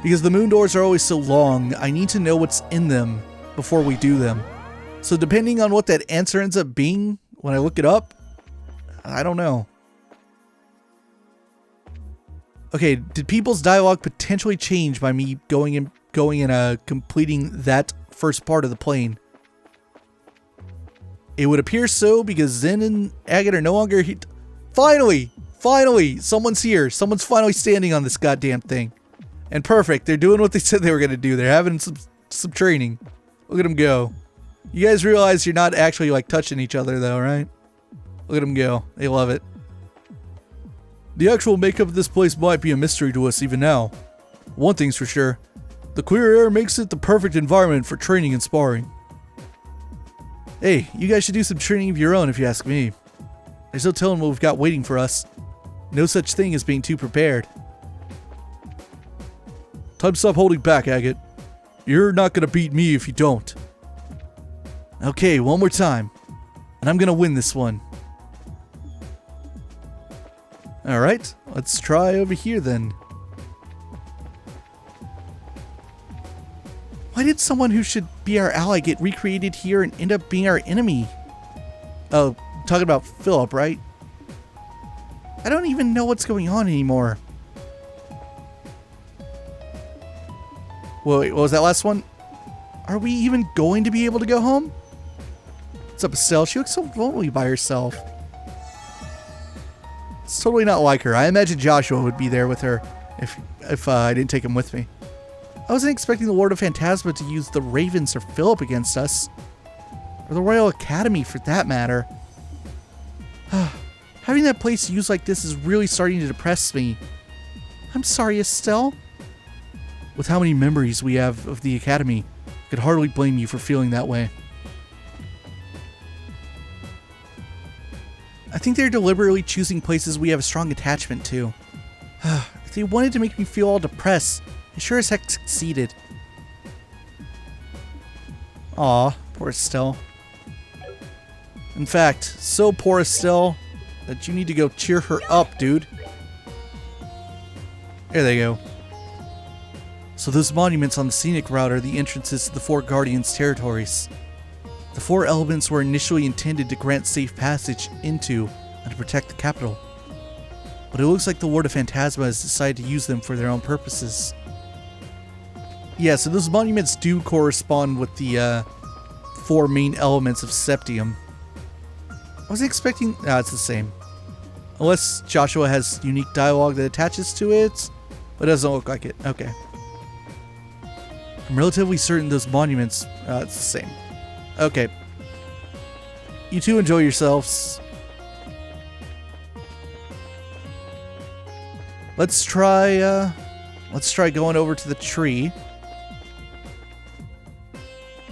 Because the moon doors are always so long, I need to know what's in them before we do them. So depending on what that answer ends up being when I look it up, I don't know. Okay, did people's dialogue potentially change by me going and completing that first part of the plane? It would appear so because Zen and Agate are no longer here. Finally, someone's here. Someone's finally standing on this goddamn thing. And perfect, they're doing what they said they were going to do. They're having some training. Look at them go. You guys realize you're not actually like touching each other though, right? Look at them go. They love it. The actual makeup of this place might be a mystery to us even now. One thing's for sure. The clear air makes it the perfect environment for training and sparring. Hey, you guys should do some training of your own if you ask me. There's no telling what we've got waiting for us. No such thing as being too prepared. Time to stop holding back, Agate. You're not gonna beat me if you don't. Okay, one more time. And I'm gonna win this one. Alright, let's try over here then. Why did someone who should be our ally get recreated here and end up being our enemy? Oh, talking about Philip, right? I don't even know what's going on anymore. Wait, what was that last one? Are we even going to be able to go home? What's up, Estelle? She looks so lonely by herself. It's totally not like her. I imagine Joshua would be there with her if I didn't take him with me. I wasn't expecting the Lord of Phantasma to use the Ravens or Philip against us. Or the Royal Academy, for that matter. Having that place used like this is really starting to depress me. I'm sorry, Estelle. With how many memories we have of the Academy, I could hardly blame you for feeling that way. I think they're deliberately choosing places we have a strong attachment to. If they wanted to make me feel all depressed, they sure as heck succeeded. Aw, poor Estelle. In fact, so poor Estelle that you need to go cheer her up, dude. There they go. So those monuments on the scenic route are the entrances to the four Guardians' territories. The four elements were initially intended to grant safe passage into and to protect the capital. But it looks like the Lord of Phantasma has decided to use them for their own purposes. Yeah, so those monuments do correspond with the four main elements of Septium. I wasn't expecting... No, it's the same. Unless Joshua has unique dialogue that attaches to it, but it doesn't look like it. Okay. I'm relatively certain those monuments... it's the same. Okay. You two enjoy yourselves. Let's try going over to the tree.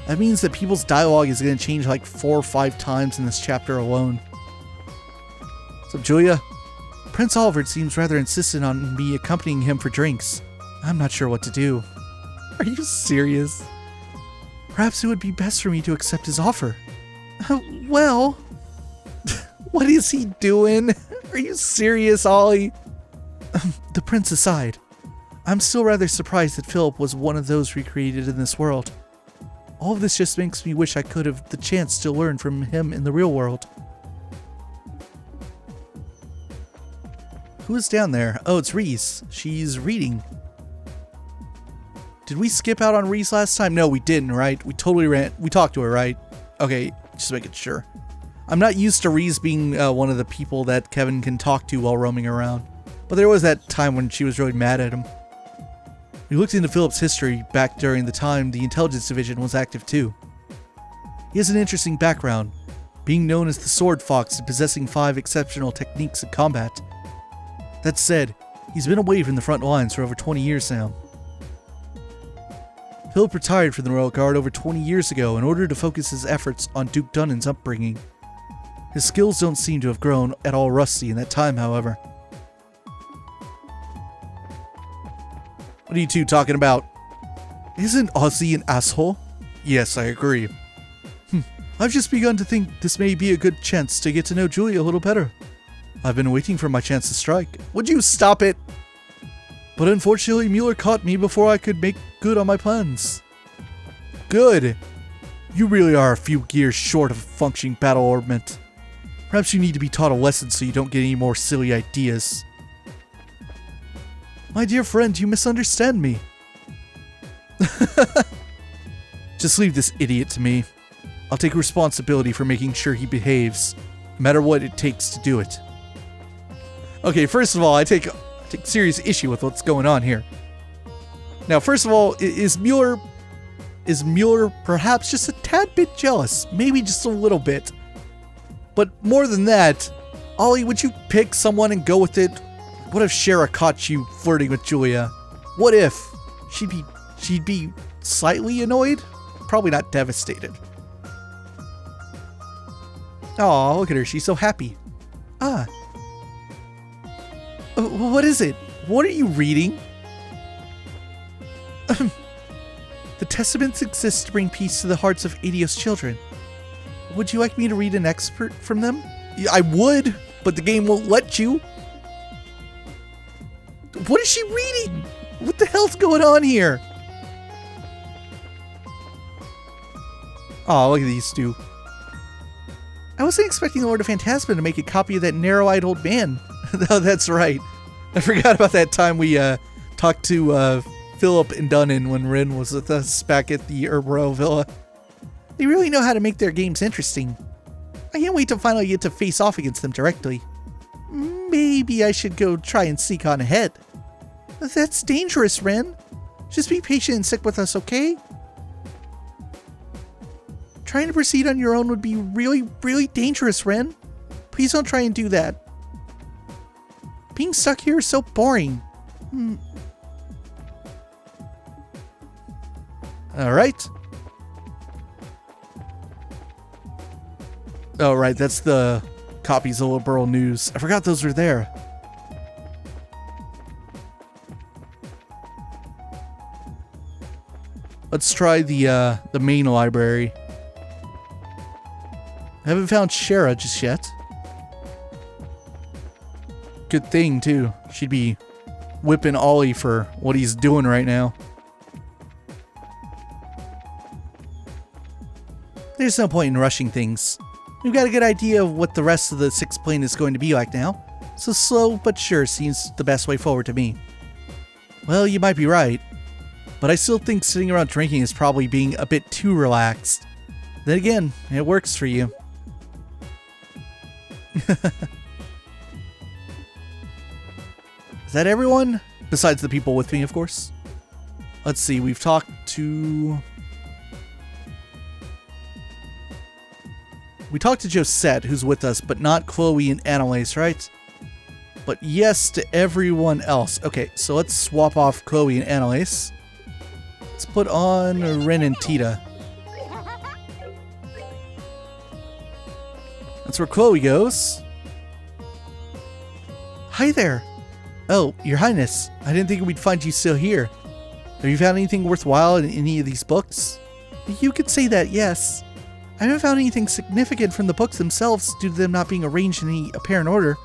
That means that people's dialogue is going to change like 4 or 5 times in this chapter alone. So, Julia, Prince Oliver seems rather insistent on me accompanying him for drinks. I'm not sure what to do. Are you serious? Perhaps it would be best for me to accept his offer. Well, what is he doing? Are you serious, Ollie? The prince aside, I'm still rather surprised that Philip was one of those recreated in this world. All of this just makes me wish I could have the chance to learn from him in the real world. Who is down there? Oh, it's Ries. She's reading. Did we skip out on Ries last time? No, we didn't, right? We totally ran. We talked to her, right? Okay, just making sure. I'm not used to Ries being one of the people that Kevin can talk to while roaming around. But there was that time when she was really mad at him. We looked into Philip's history back during the time the intelligence division was active too. He has an interesting background, being known as the Sword Fox and possessing 5 exceptional techniques of combat. That said, he's been away from the front lines for over 20 years now. Philip retired from the Royal Guard over 20 years ago in order to focus his efforts on Duke Dunnan's upbringing. His skills don't seem to have grown at all rusty in that time, however. What are you two talking about? Isn't Ozzy an asshole? Yes, I agree. I've just begun to think this may be a good chance to get to know Julia a little better. I've been waiting for my chance to strike. Would you stop it? But unfortunately, Mueller caught me before I could make good on my plans. Good. You really are a few gears short of a functioning battle armament. Perhaps you need to be taught a lesson so you don't get any more silly ideas. My dear friend, you misunderstand me. Just leave this idiot to me. I'll take responsibility for making sure he behaves, no matter what it takes to do it. Okay, first of all, I take serious issue with what's going on here. Now, first of all, is Mueller perhaps just a tad bit jealous? Maybe just a little bit. But more than that, Ollie, would you pick someone and go with it? What if Shara caught you flirting with Julia? What if she'd be slightly annoyed? Probably not devastated. Aw, look at her, she's so happy. Ah. What is it? What are you reading? The testaments exist to bring peace to the hearts of Adios children. Would you like me to read an excerpt from them? I would, but the game won't let you. What is she reading? What the hell's going on here? Oh, look at these two. I wasn't expecting the Lord of Phantasma to make a copy of that narrow-eyed old man. Oh, that's right. I forgot about that time we talked to Philip and Dunnan when Rin was with us back at the Erebonia Villa. They really know how to make their games interesting. I can't wait to finally get to face off against them directly. Maybe I should go try and sneak on ahead. That's dangerous, Rin. Just be patient and stick with us, okay? Trying to proceed on your own would be really, really dangerous, Ren. Please don't try and do that. Being stuck here is so boring. Alright. Oh, right, that's the copies of Liberl News. I forgot those were there. Let's try the main library. I haven't found Shara just yet. Good thing, too. She'd be whipping Ollie for what he's doing right now. There's no point in rushing things. We've got a good idea of what the rest of the sixth plane is going to be like now, so slow but sure seems the best way forward to me. Well, you might be right, but I still think sitting around drinking is probably being a bit too relaxed. Then again, it works for you. Is that everyone? Besides the people with me, of course. Let's see, we've talked to... We talked to Josette, who's with us, but not Chloe and Annalise, right? But yes to everyone else. Okay, so let's swap off Chloe and Annalise. Let's put on Ren and Tita. That's where Chloe goes. Hi there. Oh, Your Highness. I didn't think we'd find you still here. Have you found anything worthwhile in any of these books? You could say that, yes. I haven't found anything significant from the books themselves due to them not being arranged in any apparent order.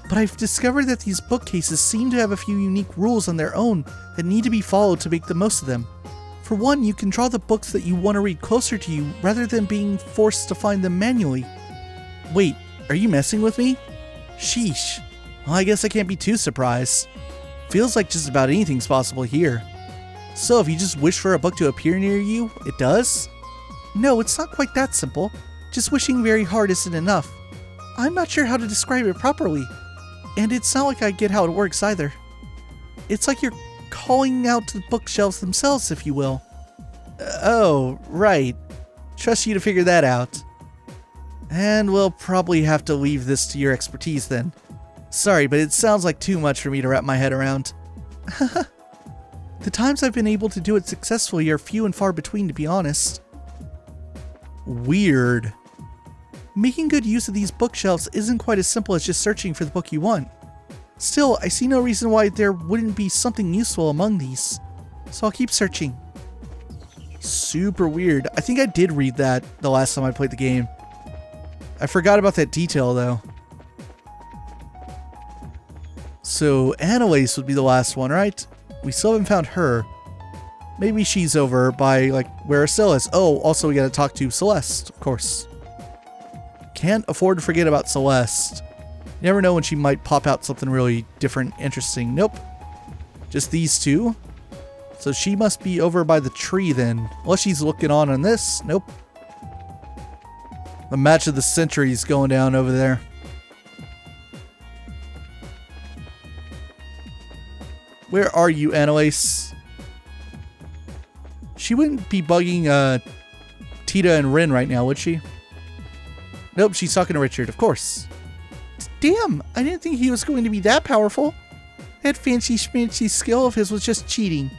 But I've discovered that these bookcases seem to have a few unique rules on their own that need to be followed to make the most of them. For one, you can draw the books that you want to read closer to you rather than being forced to find them manually. Wait, are you messing with me? Sheesh. Well, I guess I can't be too surprised. Feels like just about anything's possible here. So if you just wish for a book to appear near you, it does? No, it's not quite that simple. Just wishing very hard isn't enough. I'm not sure how to describe it properly. And it's not like I get how it works either. It's like you're calling out to the bookshelves themselves, if you will. Oh, right. Trust you to figure that out. And we'll probably have to leave this to your expertise then. Sorry, but it sounds like too much for me to wrap my head around. The times I've been able to do it successfully are few and far between, to be honest. Weird. Making good use of these bookshelves isn't quite as simple as just searching for the book you want. Still, I see no reason why there wouldn't be something useful among these. So I'll keep searching. Super weird. I think I did read that the last time I played the game. I forgot about that detail though. So Annalise would be the last one, right? We still haven't found her. Maybe she's over by like where Estelle is. Oh, also we gotta talk to Celeste, of course. Can't afford to forget about Celeste. You never know when she might pop out something really different, interesting. Nope. Just these two. So she must be over by the tree then. Unless she's looking on this. Nope. The match of the century is going down over there. Where are you, Annalise? She wouldn't be bugging Tita and Rin right now, would she? Nope, she's talking to Richard, of course. Damn, I didn't think he was going to be that powerful. That fancy schmancy skill of his was just cheating.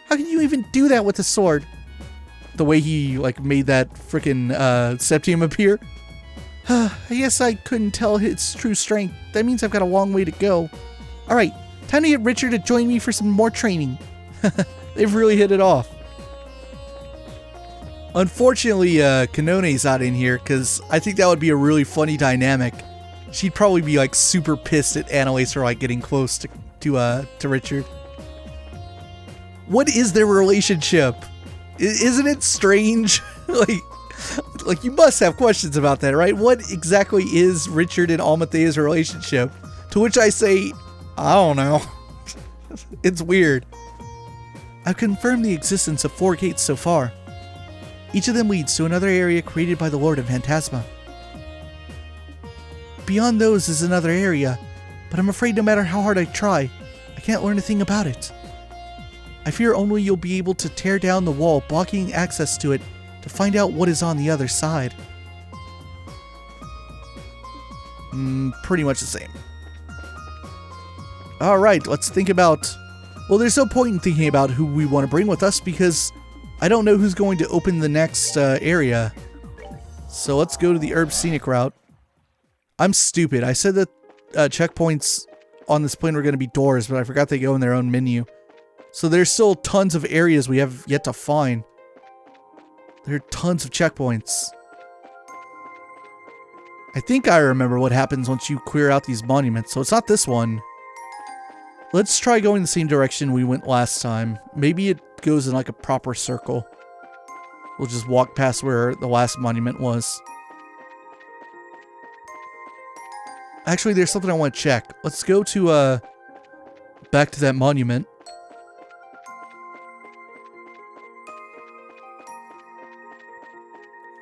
How can you even do that with a sword? The way he like made that frickin' Septian appear. I guess I couldn't tell its true strength. That means I've got a long way to go. Alright, time to get Richard to join me for some more training. They've really hit it off. Unfortunately, Kanone's not in here, because I think that would be a really funny dynamic. She'd probably be like super pissed at Annalise for like getting close to Richard. What is their relationship? Isn't it strange? like you must have questions about that, right? What exactly is Richard and Almathea's relationship? To which I say, I don't know. It's weird. I've confirmed the existence of 4 gates so far. Each of them leads to another area created by the Lord of Phantasma. Beyond those is another area, but I'm afraid no matter how hard I try, I can't learn a thing about it. I fear only you'll be able to tear down the wall blocking access to it to find out what is on the other side. Pretty much the same. Alright, let's think about... Well, there's no point in thinking about who we want to bring with us because I don't know who's going to open the next area. So let's go to the Herb Scenic route. I'm stupid. I said that checkpoints on this plane were going to be doors, but I forgot they go in their own menu. So there's still tons of areas we have yet to find. There are tons of checkpoints. I think I remember what happens once you clear out these monuments, so it's not this one. Let's try going the same direction we went last time. Maybe it goes in like a proper circle. We'll just walk past where the last monument was. Actually, there's something I want to check. Let's go to, back to that monument.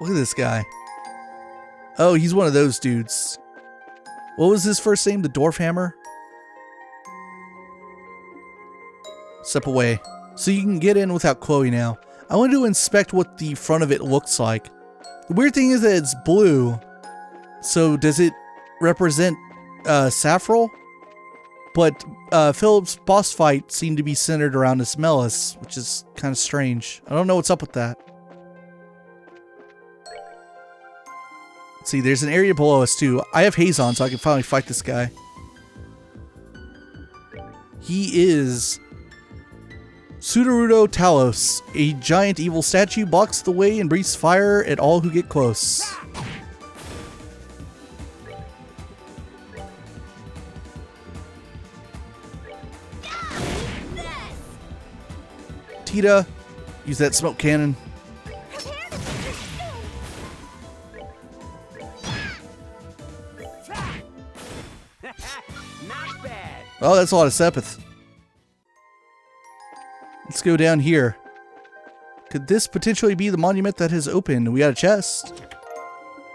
Look at this guy. Oh, he's one of those dudes. What was his first name? The Dwarf Hammer? Step away. So you can get in without Chloe now. I want to inspect what the front of it looks like. The weird thing is that it's blue. So does it represent Saffrol? But Philip's boss fight seemed to be centered around Ismelis, which is kind of strange. I don't know what's up with that. Let's see, there's an area below us too. I have haze on, so I can finally fight this guy. He is Sudarudo Talos. A giant evil statue blocks the way and breathes fire at all who get close. Tita, use that smoke cannon. Oh, that's a lot of Sepith. Let's go down here. Could this potentially be the monument that has opened? We got a chest.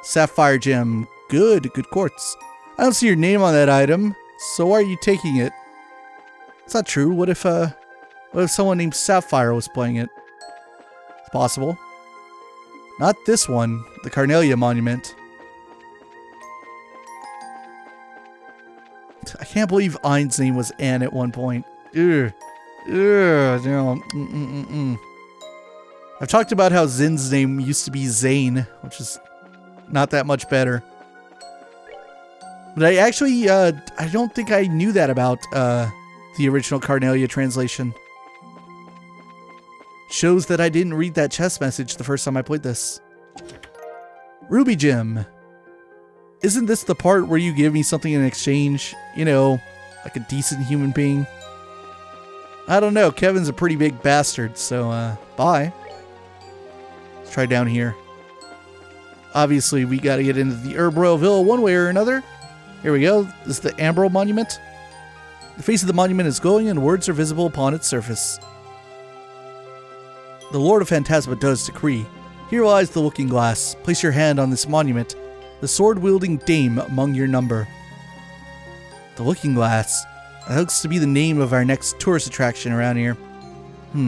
Sapphire gem. Good quartz. I don't see your name on that item, so why are you taking it? It's not true. What if someone named Sapphire was playing it? It's possible. Not this one, the Carnelia monument. I can't believe Ein's name was Anne at one point. Ugh. Ugh. No. I've talked about how Zin's name used to be Zane, which is not that much better. But I actually, I don't think I knew that about the original Carnelia translation. Shows that I didn't read that chest message the first time I played this. Ruby Gem. Isn't this the part where you give me something in exchange? You know, like a decent human being? I don't know. Kevin's a pretty big bastard, so, bye. Let's try down here. Obviously, we gotta get into the Herb Royal Villa one way or another. Here we go. This is the Ambrel Monument. The face of the monument is glowing and words are visible upon its surface. The Lord of Phantasma does decree. Here lies the looking glass. Place your hand on this monument. The sword-wielding dame among your number. The Looking Glass. That looks to be the name of our next tourist attraction around here.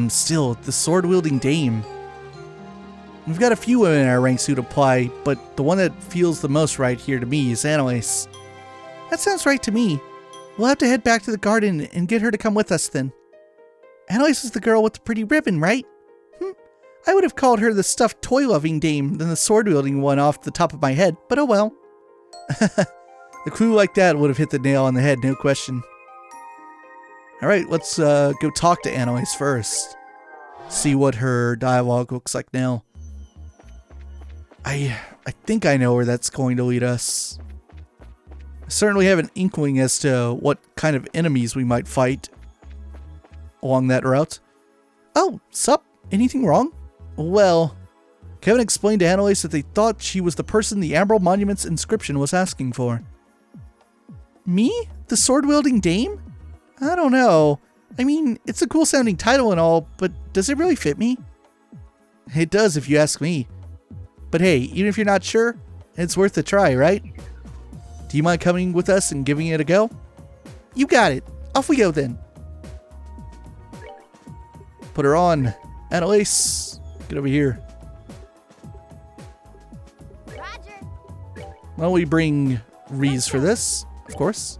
Still, the sword-wielding dame. We've got a few women in our ranks who'd apply, but the one that feels the most right here to me is Annalise. That sounds right to me. We'll have to head back to the garden and get her to come with us then. Annalise is the girl with the pretty ribbon, right? I would have called her the stuffed toy-loving dame than the sword-wielding one off the top of my head, but oh well. A clue like that would have hit the nail on the head, no question. Alright, let's go talk to Anois first. See what her dialogue looks like now. I think I know where that's going to lead us. I certainly have an inkling as to what kind of enemies we might fight along that route. Oh, sup? Anything wrong? Well, Kevin explained to Anois that they thought she was the person the Emerald Monument's inscription was asking for. Me? The sword-wielding dame? I don't know. I mean, it's a cool-sounding title and all, but does it really fit me? It does, if you ask me. But hey, even if you're not sure, it's worth a try, right? Do you mind coming with us and giving it a go? You got it. Off we go then. Put her on. Anois, get over here. Roger. Why don't we bring Ries for this, of course.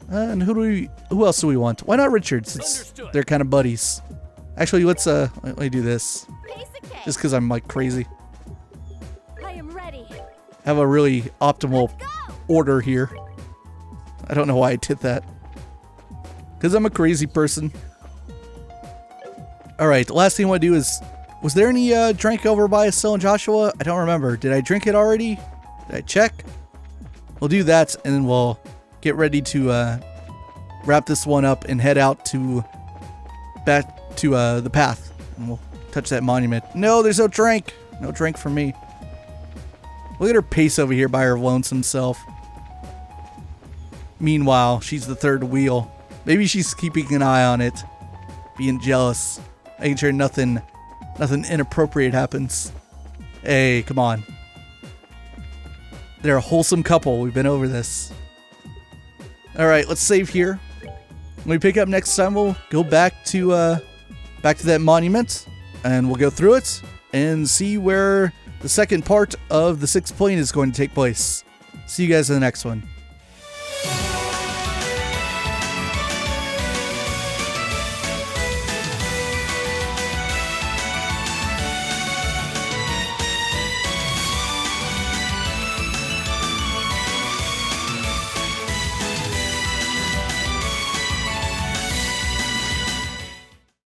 And who else do we want? Why not Richard, since they're kind of buddies. Actually, let me do this. Kiseki. Just because I'm like crazy. I am ready. I have a really optimal Go. order here. I don't know why I did that. Because I'm a crazy person. Alright, the last thing I want to do is... Was there any drink over by Estelle and Joshua? I don't remember. Did I drink it already? Did I check? We'll do that and then we'll get ready to wrap this one up and head out to... back to the path. And we'll touch that monument. No, there's no drink. No drink for me. Look at her pace over here by her lonesome self. Meanwhile, she's the third wheel. Maybe she's keeping an eye on it. Being jealous. Making sure nothing inappropriate happens. Hey, come on. They're a wholesome couple. We've been over this. Alright, let's save here. When we pick up next time, we'll go back to that monument. And we'll go through it. And see where the second part of the 6th plane is going to take place. See you guys in the next one.